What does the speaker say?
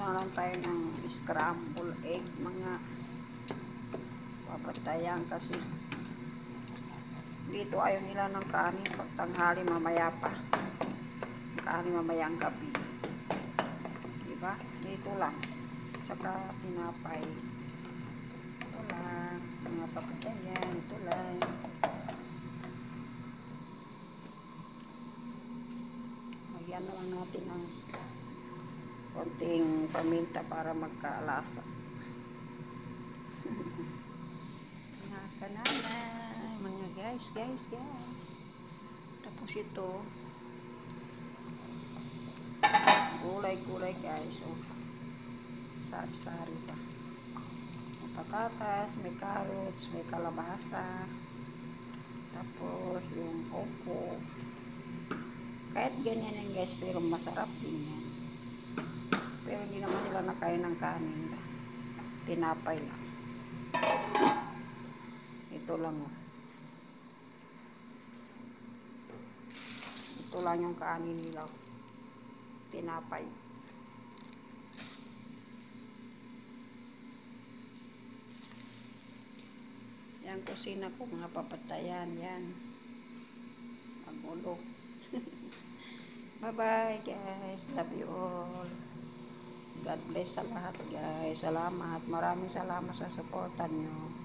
na lang tayo ng scramble egg, mga papatayan, kasi dito ayaw nila ng kanin pag tanghali, mamaya pa kanin mamayang gabi, diba? Dito lang, tsaka tinapay. Ito lang mga papatayan, ito lang. Lagyan na lang natin ng konting paminta para magkaalasa. Mga kananay, mga guys. Tapos ito, gulay guys. Oh, sari-sari pa. May patatas, may carrots, may kalabasa. Tapos yung opo. Kahit ganyan yan guys, pero masarap din yan. Pero hindi naman sila nakain ng kanin. Tinapay lang. Ito lang oh. Ito lang yung kanin nila. Tinapay. Yan kusina ko, mga papatayan. Yan. Magulo. Bye-bye guys. Love you all. God bless sa lahat guys. Salamat. Maraming salamat sa suporta nyo.